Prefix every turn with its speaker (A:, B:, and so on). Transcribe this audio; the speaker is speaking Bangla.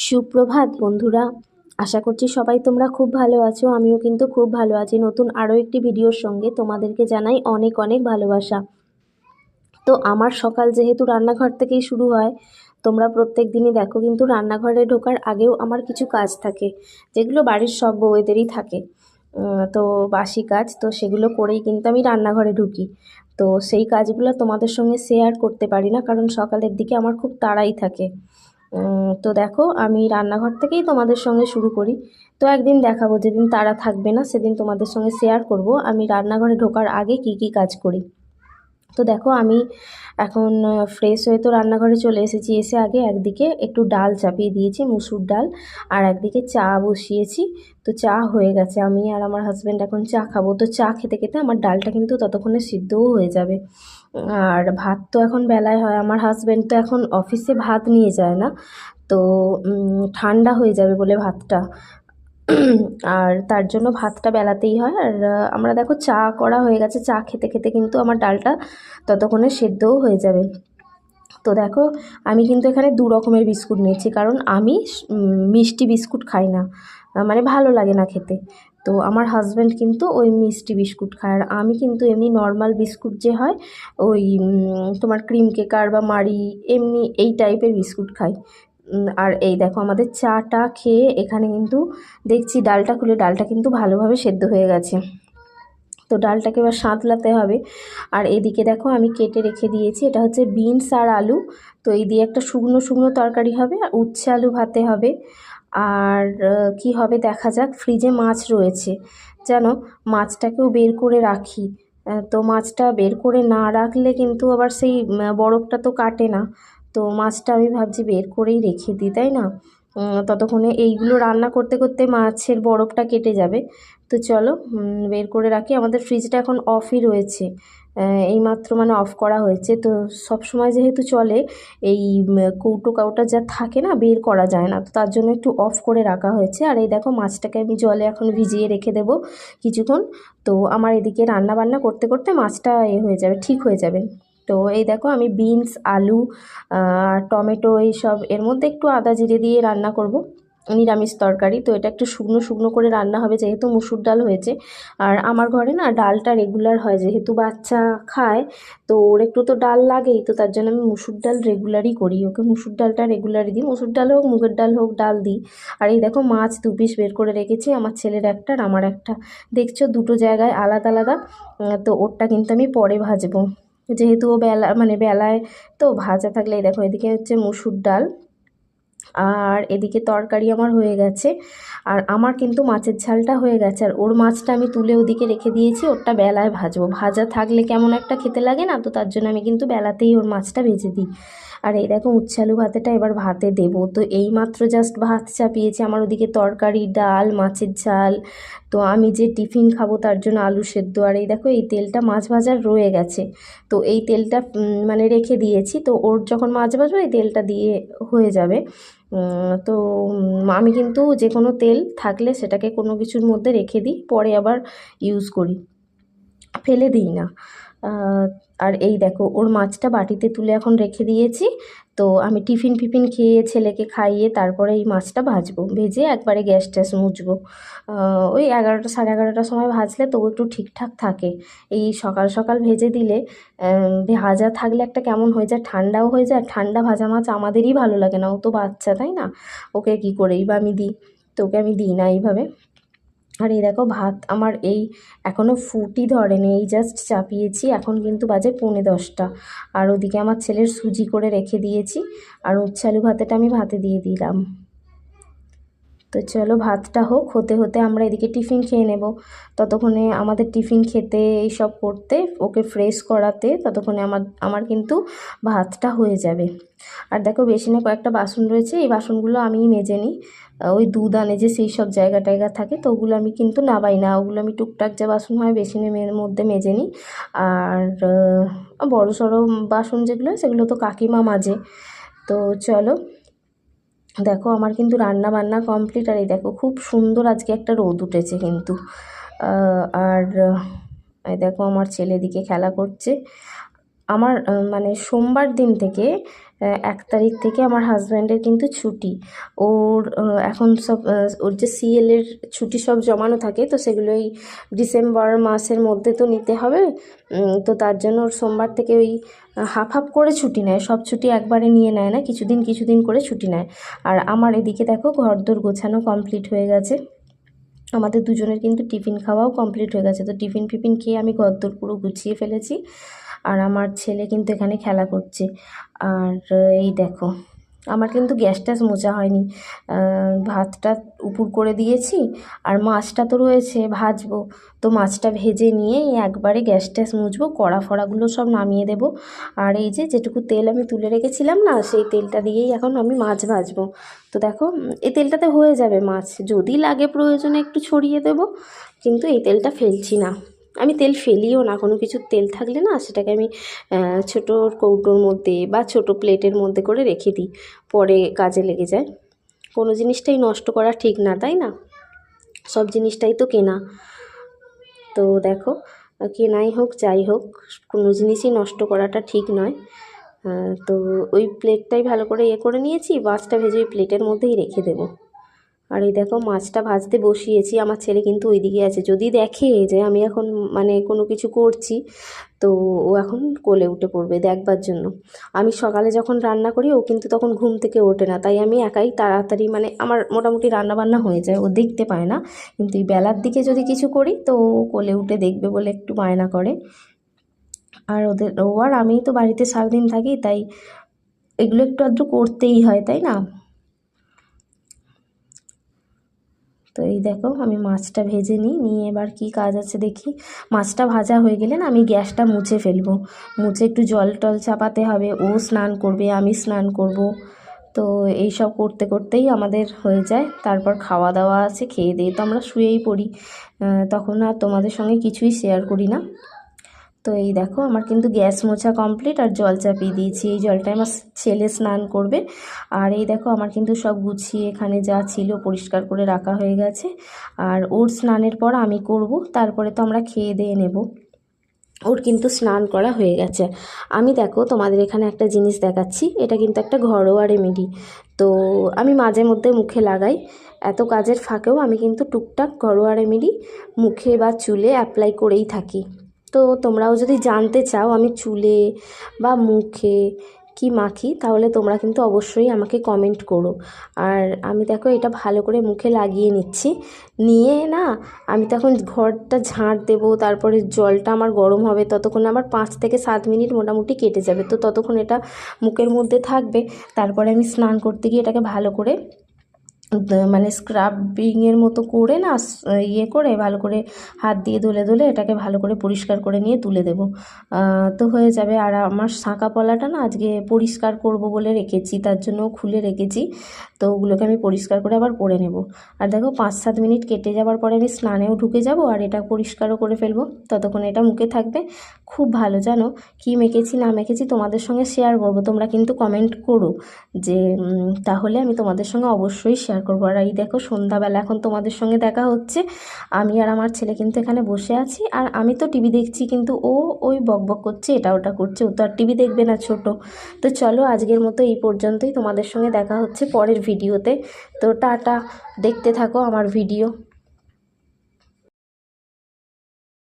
A: সুপ্রভাত বন্ধুরা, আশা করছি সবাই তোমরা খুব ভালো আছো। আমিও কিন্তু খুব ভালো আছি। নতুন আরও একটি ভিডিওর সঙ্গে তোমাদেরকে জানাই অনেক অনেক ভালোবাসা। তো আমার সকাল যেহেতু রান্নাঘর থেকেই শুরু হয়, তোমরা প্রত্যেক দিনই দেখো, কিন্তু রান্নাঘরে ঢোকার আগেও আমার কিছু কাজ থাকে, যেগুলো বাড়ির সব বউয়েদেরই থাকে। তো বাসি কাজ, তো সেগুলো করেই কিন্তু আমি রান্নাঘরে ঢুকি। তো সেই কাজগুলো তোমাদের সঙ্গে শেয়ার করতে পারি না, কারণ সকালের দিকে আমার খুব তাড়াই থাকে। তো দেখো, আমি রান্নাঘর থেকেই তোমাদের সঙ্গে শুরু করি। তো একদিন দেখাবো, যেদিন তারা থাকবে না সেদিন তোমাদের সঙ্গে শেয়ার করব আমি রান্নাঘরে ঢোকার আগে কি কি কাজ করি। তো দেখো, আমি এখন ফ্রেশ হয়ে তো রান্নাঘরে চলে এসেছি। এসে আগে একদিকে একটু ডাল চাপিয়ে দিয়েছি, মুসুর ডাল, আর একদিকে চা বসিয়েছি। তো চা হয়ে গেছে, আমি আর আমার হাজব্যান্ড এখন চা খাবো। তো চা খেতে খেতে আমার ডালটা কিন্তু ততক্ষণে সিদ্ধও হয়ে যাবে। আর ভাত তো এখন বেলায় হয়, আমার হাজব্যান্ড তো এখন অফিসে ভাত নিয়ে যায় না, তো ঠান্ডা হয়ে যাবে বলে ভাতটা, আর তার জন্য ভাতটা বেলাতেই হয়। আর আমরা দেখো চা করা হয়ে গেছে, চা খেতে খেতে কিন্তু আমার ডালটা ততক্ষণে সেদ্ধও হয়ে যাবে। তো দেখো, আমি কিন্তু এখানে দু রকমের বিস্কুট নিয়েছি, কারণ আমি মিষ্টি বিস্কুট খাই না, মানে ভালো লাগে না খেতে। তো আমার হাজব্যান্ড কিন্তু ওই মিষ্টি বিস্কুট খায়, আর আমি কিন্তু এমনি নর্মাল বিস্কুট যে হয়, ওই তোমার ক্রিম কেকার বা মারি, এমনি এই টাইপের বিস্কুট খাই। আর এই দেখো, আমাদের চাটা খেয়ে এখানে কিন্তু দেখছি ডালটা খুলে, ডালটা কিন্তু ভালোভাবে সেদ্ধ হয়ে গেছে। তো ডালটাকে এবার সাঁতলাতে হবে। আর এদিকে দেখো, আমি কেটে রেখে দিয়েছি, এটা হচ্ছে বিনস আর আলু। তো এই দিয়ে একটা শুকনো শুকনো তরকারি হবে, আর উচ্ছে আলু ভাতে হবে। আর কি হবে দেখা যাক। ফ্রিজে মাছ রয়েছে, জানো, মাছটাকেও বের করে রাখি। তো মাছটা বের করে না রাখলে কিন্তু আবার সেই বরফটা তো কাটে না। তো মাছটা আমি ভাবছি বের করেই রেখে দিই, তাই না? ততক্ষণে এইগুলো রান্না করতে করতে মাছের বরফটা কেটে যাবে। তো চলো বের করে রাখি। আমাদের ফ্রিজটা এখন অফই রয়েছে, এইমাত্র মানে অফ করা হয়েছে। তো সব সময় যেহেতু চলে, এই কৌটো কাউটা যা থাকে না, বের করা যায় না, তো তার জন্য একটু অফ করে রাখা হয়েছে। আর এই দেখো, মাছটাকে আমি জলে এখন ভিজিয়ে রেখে দেবো কিছুক্ষণ। তো আমার এদিকে রান্না বান্না করতে করতে মাছটা হয়ে যাবে, ঠিক হয়ে যাবে। তো এই দেখো, আমি বিনস, আলু, টমেটো, এইসব এর মধ্যে একটু আদা জিরে দিয়ে রান্না করব, নিরামিষ তরকারি। তো এটা একটু শুকনো শুকনো করে রান্না হবে, যেহেতু মুসুর ডাল হয়েছে। আর আমার ঘরে না ডালটা রেগুলার হয়, যেহেতু বাচ্চা খায়, তো ওর একটু তো ডাল লাগেই। তো তার জন্য আমি মুসুর ডাল রেগুলারই করি, ওকে মুসুর ডালটা রেগুলারই দিই, মুসুর ডাল হোক মুগের ডাল হোক, ডাল দিই। আর এই দেখো, মাছ দু পিস বের করে রেখেছি, আমার ছেলের একটা আর আমার একটা। দেখছো, দুটো জায়গায় আলাদা আলাদা। তো ওরটা কিন্তু আমি পরে ভাজবো, যেহেতু ও বেলায় তো ভাজা থাকলে। এই দেখো, এদিকে হচ্ছে মুসুর ডাল, আর এদিকে তরকারি আমার হয়ে গেছে। আর আমার কিন্তু মাছের ঝালটা হয়ে গেছে, আর ওর মাছটা আমি তুলে ওদিকে রেখে দিয়েছি, ওরটা বেলায় ভাজবো। ভাজা থাকলে কেমন একটা খেতে লাগে না, তো তার জন্য আমি কিন্তু বেলাতেই ওর মাছটা ভেজে দিই। আর এই দেখো, উচ্ছে আলু ভাতেটা এবার ভাতে দেবো। তো এই মাত্র জাস্ট ভাত চাপিয়েছি, আমার ওদিকে তরকারি, ডাল, মাছের ঝাল। তো আমি যে টিফিন খাবো তার জন্য আলু সেদ্ধ। আর এই দেখো, এই তেলটা মাছ ভাজার রয়ে গেছে, তো এই তেলটা মানে রেখে দিয়েছি। তো ওর যখন মাছ ভাজবো এই তেলটা দিয়ে হয়ে যাবে। তো আমি কিন্তু যে কোনো তেল থাকলে সেটাকে কোনো কিছুর মধ্যে রেখে দিই, পরে আবার ইউজ করি, ফেলে দিই না। আর এই দেখো, ওর মাছটা বাটিতে তুলে এখন রেখে দিয়েছি। তো আমি টিফিন ফিফিন খেয়ে ছেলেকে খাইয়ে তারপরে এই মাছটা ভাজবো, ভেজে একবারে গ্যাস ট্যাস মুছবো। ওই 11টা সাড়ে 11টার সময় ভাজলে তবু একটু ঠিকঠাক থাকে। এই সকাল সকাল ভেজে দিলে ভাজা থাকলে একটা কেমন হয়ে যায়, ঠান্ডাও হয়ে যায়। ঠান্ডা ভাজা মাছ আমাদেরই ভালো লাগে না, ও তো বাচ্চা, তাই না? ওকে কী করেই বা আমি দিই, তো ওকে আমি দিই না এইভাবে। আর এই দেখো, ভাত আমার এই এখনও ফুটই ধরেনি, এই জাস্ট চাপিয়েছি, এখন কিন্তু বাজে 10:45। আর ওদিকে আমার ছেলের সুজি করে রেখে দিয়েছি, আর উচ্ছে আলু ভাতেটা আমি ভাতে দিয়ে দিলাম। তো চলো, ভাতটা হোক, হতে হতে আমরা এদিকে টিফিন খেয়ে নেব। ততক্ষণে আমাদের টিফিন খেতে এইসব করতে, ওকে ফ্রেশ করাতে ততক্ষণে আমার কিন্তু ভাতটা হয়ে যাবে। আর দেখো, বেসিনে কয়েকটা বাসন রয়েছে, এই বাসনগুলো আমিই মেজে নিই। ওই দুধ আনে যে সেই সব জায়গা টায়গা থাকে, তো ওগুলো আমি কিন্তু নাবাই না, ওগুলো আমি টুকটাক যা বাসন হয় বেসিনের মধ্যে মেজে নিই। আর বড় সড়ো বাসন যেগুলো সেগুলো তো কাকিমা মাজে। তো চলো, দেখো, আমার কিন্তু রান্না বান্না কমপ্লিট। আর এই দেখো, খুব সুন্দর আজকে একটা রোদ উঠেছে কিন্তু। আর এই দেখো, আমার ছেলে দিকে খেলা করছে। আমার মানে সোমবার দিন থেকে 1 তারিখ থেকে আমার হাজব্যান্ডের কিন্তু ছুটি। ওর এখন সব ওর যে সিএলের ছুটি সব জমানো থাকে, তো সেগুলো এই ডিসেম্বর মাসের মধ্যে তো নিতে হবে। তো তার জন্য ওর সোমবার থেকে ওই হাফ হাফ করে ছুটি নেয়, সব ছুটি একবারে নিয়ে নেয় না, কিছুদিন কিছুদিন করে ছুটি নেয়। আর আমার এদিকে দেখো ঘরদোর গোছানো কমপ্লিট হয়ে গেছে, আমাদের দুজনের কিন্তু টিফিন খাওয়াও কমপ্লিট হয়ে গেছে। তো টিফিন ফিফিন খেয়ে আমি ঘরদোর পুরো গুছিয়ে ফেলেছি, আর আমার ছেলে কিন্তু এখানে খেলা করছে। আর এই দেখো আমার কিন্তু গ্যাস ট্যাস মোছা হয়নি, ভাতটা উপর করে দিয়েছি, আর মাছটা তো রয়েছে ভাজবো। তো মাছটা ভেজে নিয়েই একবারে গ্যাস ট্যাস মুছবো, কড়া ফড়াগুলো সব নামিয়ে দেবো। আর এই যে যেটুকু তেল আমি তুলে রেখেছিলাম না, সেই তেলটা দিয়েই এখন আমি মাছ ভাজবো। তো দেখো এই তেলটাতে হয়ে যাবে মাছ, যদি লাগে প্রয়োজনে একটু ছড়িয়ে দেবো, কিন্তু এই তেলটা ফেলছি না। আমি তেল ফেলিও না, কোনো কিছু তেল থাকলে না সেটাকে আমি ছোটো কৌটোর মধ্যে বা ছোটো প্লেটের মধ্যে করে রেখে দিই, পরে কাজে লেগে যায়। কোনো জিনিসটাই নষ্ট করা ঠিক না, তাই না? সব জিনিসটাই তো কেনা। তো দেখো কেনাই হোক যাই হোক, কোনো জিনিসই নষ্ট করাটা ঠিক নয়। তো ওই প্লেটটাই ভালো করে করে নিয়েছি, মাছটা ভেজে ওই প্লেটের মধ্যেই রেখে দেবো। আর এই দেখো মাছটা ভাজতে বসিয়েছি, আমার ছেলে কিন্তু ওইদিকে আছে, যদি দেখে যে আমি এখন মানে কোনো কিছু করছি, তো ও এখন কোলে উঠে পড়বে দেখবার জন্য। আমি সকালে যখন রান্না করি ও কিন্তু তখন ঘুম থেকে ওঠে না, তাই আমি একাই তাড়াতাড়ি মানে আমার মোটামুটি রান্নাবান্না হয়ে যায়, ও দেখতে পায় না। কিন্তু এই বেলার দিকে যদি কিছু করি তো ও কোলে উঠে দেখবে বলে একটু বায়না করে। আর ও আর আমিই তো বাড়িতে সারাদিন থাকি, তাই এগুলো একটু আধটু করতেই হয়, তাই না? তো এই দেখো আমি মাছটা ভেজে নিয়ে এবার কি কাজ আছে দেখি। মাছটা ভাজা হয়ে গেলে না আমি গ্যাসটা মুছে ফেলবো, মুছে একটু জল টল চাপাতে হবে, ও স্নান করবে আমি স্নান করব। তো এই সব করতে করতেই আমাদের হয়ে যায়, তারপর খাওয়া দাওয়া আছে, খেয়ে দিয়ে তো আমরা শুয়েই পড়ি, তখন আর তোমাদের সঙ্গে কিছুই শেয়ার করি না। তো এই দেখো আমার কিন্তু গ্যাস মোছা কমপ্লিট, আর জল চাপিয়ে দিয়েছি, এই জলটায় আমার ছেলে স্নান করবে। আর এই দেখো আমার কিন্তু সব গুছিয়ে এখানে যা ছিল পরিষ্কার করে রাখা হয়ে গেছে। আর ওর স্নানের পর আমি করব, তারপরে তো আমরা খেয়ে দিয়ে নেব। ওর কিন্তু স্নান করা হয়ে গেছে। আমি দেখো তোমাদের এখানে একটা জিনিস দেখাচ্ছি, এটা কিন্তু একটা ঘরোয়া রেমেডি। তো আমি মাঝে মধ্যে মুখে লাগাই, এত কাজের ফাঁকেও আমি কিন্তু টুকটাক ঘরোয়া রেমেডি মুখে বা চুলে অ্যাপ্লাই করেই থাকি। তো তোমরাও যদি জানতে চাও আমি চুলে বা মুখে কি মাখি, তাহলে তোমরা কিন্তু অবশ্যই আমাকে কমেন্ট করো। আর আমি দেখো এটা ভালো করে মুখে লাগিয়ে নিচ্ছি, নিয়ে না আমি তখন ঘরটা ঝাঁট দেবো, তারপরে জলটা আমার গরম হবে, ততক্ষণে আমার 5 থেকে 7 মিনিট মোটামুটি কেটে যাবে। তো ততক্ষণ এটা মুখের মধ্যে থাকবে, তারপরে আমি স্নান করতে গিয়ে এটাকে ভালো করে মানে স্ক্রাবিংয়ের মতো করে না করে ভালো করে হাত দিয়ে ধুলে ধুলে এটাকে ভালো করে পরিষ্কার করে নিয়ে তুলে দেব, তো হয়ে যাবে। আর আমার শাঁকা পলাটা না আজকে পরিষ্কার করব বলে রেখেছি, তার জন্য খুলে রেখেছি, তো ওগুলোকে আমি পরিষ্কার করে আবার পরে নেব। আর দেখো 5-7 মিনিট কেটে যাওয়ার পরে আমি স্নানেও ঢুকে যাব, আর এটা পরিষ্কারও করে ফেলবো, ততক্ষণ এটা মুখে থাকবে। খুব ভালো, জানো কি মেখেছি না মেখেছি তোমাদের সঙ্গে শেয়ার করব, তোমরা কিন্তু কমেন্ট করো যে তাহলে আমি তোমাদের সঙ্গে অবশ্যই শেয়ার করবো। আর এই দেখো সন্ধ্যাবেলা এখন তোমাদের সঙ্গে দেখা হচ্ছে, আমি আর আমার ছেলে কিন্তু এখানে বসে আছি, আর আমি তো টিভি দেখছি, কিন্তু ও ওই বকবক করছে, এটা ওটা করছে, ও তো আর টিভি দেখবে না, ছোট। তো চলো আজকের মতো এই পর্যন্তই, তোমাদের সঙ্গে দেখা হচ্ছে পরের ভিডিওতে। তো টাটা, দেখতে থাকো আমার ভিডিও।